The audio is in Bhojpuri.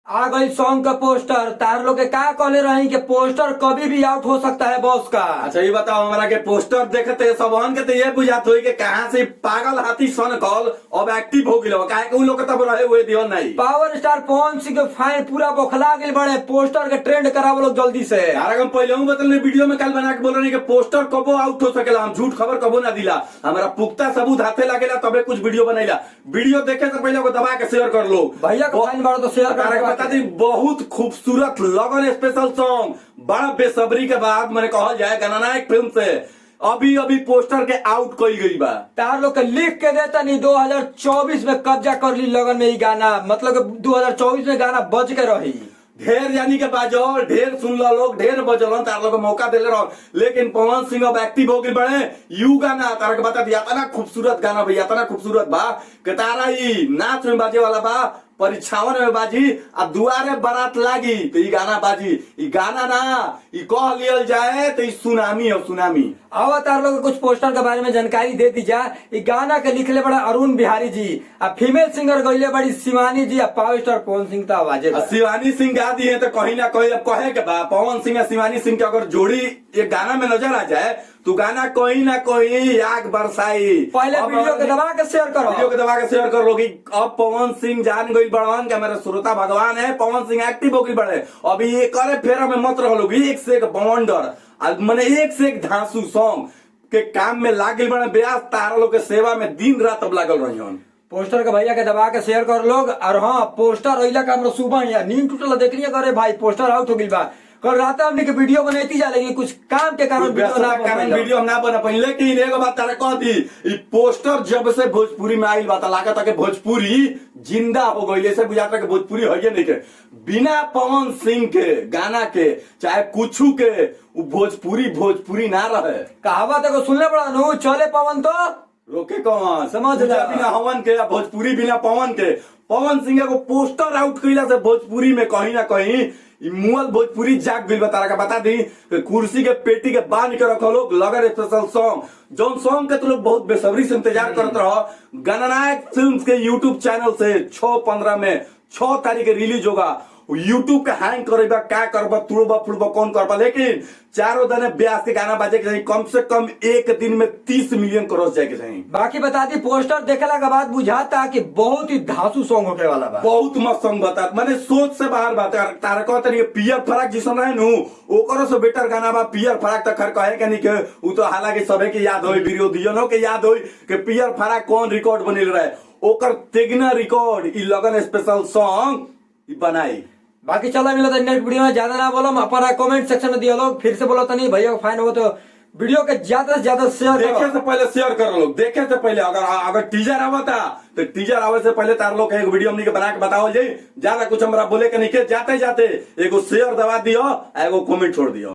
आ गई सॉन्ग का पोस्टर। तार लोग के का कहले रही कि पोस्टर कभी भी आउट हो सकता है बॉस का। अच्छा ये बताओ हमारा के पोस्टर देखते सबहन के तो ये बुझात हुई कि कहाँ से पागल हाथी सन कॉल अब एक्टिव हो गया काहे के उ लोग के तब रहे हुए दियो नहीं। पावर स्टार पवन सिंह के फैन पूरा बौखला गए बड़े। पोस्टर के ट्रेंड करावो लोग जल्दी से। यार हम पहले हूँ बतल वीडियो में कल बना के बोल रहे कि पोस्टर कबो आउट हो सकेला, हम झूठ खबर कबो ना दिला, हमारा पुख्ता सबूत हाथे लगेला तबे कुछ वीडियो बनैला। वीडियो देखे से पहले को दबा के शेयर कर लो भैया का फैन बड़ा तो शेयर कर बता दी। बहुत खूबसूरत लगन स्पेशल सॉन्ग, बड़ा बेसब्री के बाद मैंने कहा जाए गणनायक फिल्म से अभी अभी पोस्टर के आउट कई गई बा। तार लोग के लिख के देता नहीं 2024 में कब्जा कर ली लगन में ही गाना, मतलब 2024 में गाना बज के रही। ढेर यानी के बाजल ढेर सुन लो लोग ढेर बजल तार लोग मौका दिले रहो, लेकिन पवन सिंह अब एक्टिव हो गए बड़े। यू गाना तारा के बता दिया इतना खूबसूरत गाना भैया, इतना खूबसूरत बा कि तारा ही नाच में बाजे वाला बा, परीक्षावन में बाजी आ दुआरे बारात लागी तो ये गाना बाजी। ये गाना ना ये कह लियल जाए तो ये सुनामी है सुनामी। अब तार लोग कुछ पोस्टर के बारे में जानकारी दे दी जा। ये गाना के लिखले बड़ा अरुण बिहारी जी, आ फीमेल सिंगर गईले बड़ी शिवानी जी, आ पावर स्टार पवन सिंह तो आवाजे शिवानी सिंह गा दी है तो कहीं ना कहीं अब कहे के बा पवन सिंह और शिवानी सिंह की अगर जोड़ी ये गाना में नजर आ जाए तो गाना कहीं ना कहीं आग बरसाई। पहले वीडियो के दबा के शेयर करो, वीडियो के दबा के शेयर कर लोगी। अब पवन सिंह जान गई बड़वान का मेरा श्रोता भगवान है, पवन सिंह एक्टिव हो गई बड़े। अभी ये करे फेरा में मत रहो लोगी, एक से एक बवंडर मैंने एक से एक धांसू सॉन्ग के काम में लागल बड़े। ब्यास तारा लोग के सेवा में दिन रात अब लागल रही हन। पोस्टर के भैया के दबा के शेयर कर लोग। और हाँ, पोस्टर अइला का हमरा सुबह या नींद टूटल देखलिए करे भाई पोस्टर आउट हो गई बा। कल रात हमने के वीडियो बनाती जा लेकिन कुछ काम के कारण वीडियो हम ना बना पाई। लेकिन एगो बात तारा कह दी, ई पोस्टर जब से भोजपुरी में आइल बात लागत है भोजपुरी जिंदा हो गई। ऐसे बुझाता कि भोजपुरी है नहीं के बिना पवन सिंह के गाना के चाहे कुछ के भोजपुरी ना रहे। कहावत को सुनले बड़ा नु चले पवन तो रोके कौन समझ बिना हवन के भोजपुरी बिना पवन के। पवन सिंह को पोस्टर आउट कैला से भोजपुरी में कहीं ना कहीं मुअल भोजपुरी जाग गई। बता रहा बता दी कुर्सी के पेटी के बांध के रखो लोग लगन स्पेशल सॉन्ग, जौन सॉन्ग के तो लोग बहुत बेसब्री से इंतजार करते रहो। गणनायक फिल्म्स के यूट्यूब चैनल से 6/15 में 6 तारीख रिलीज होगा। यूट्यूब के हैंग करेगा क्या करबा तुड़बा फुड़बा कौन करबा, लेकिन चारों दिन ब्यास के गाना बाजे के चाहिए। कम से कम एक दिन में 30 मिलियन क्रॉस जाए के चाहिए। बाकी बता दी पोस्टर देखला के बाद बुझाता कि बहुत ही धांसू सॉन्ग होने वाला बा। बहुत मस्त सॉन्ग बता मैंने सोच से बाहर बात तारा कहते नहीं पियर फराक जिसन रहे नु ओकरो से बेटर गाना बा पियर फराक। तक खर कहे के नहीं के उ तो हालांकि सबे के याद होई वीडियो दियो के याद होई कि पियर फराक कौन रिकॉर्ड बनिल रहे ओकर तेगना रिकॉर्ड ई लगन स्पेशल सॉन्ग ई बनाई। बाकी चला मिला तो नेक्स्ट वीडियो में ज्यादा ना बोलो, अपना कमेंट सेक्शन में दिया लोग। फिर से बोलो तो नहीं भैया को फाइन हो तो वीडियो के ज्यादा से ज्यादा शेयर देखे से पहले शेयर कर लोग। देखे से पहले अगर टीजर आवता तो टीजर आवे से पहले तार लोग एक वीडियो हमनी के बना के बताओ जाए। ज्यादा कुछ हमरा बोले के नहीं के जाते जाते एगो शेयर दबा दियो एगो कमेंट छोड़ दियो।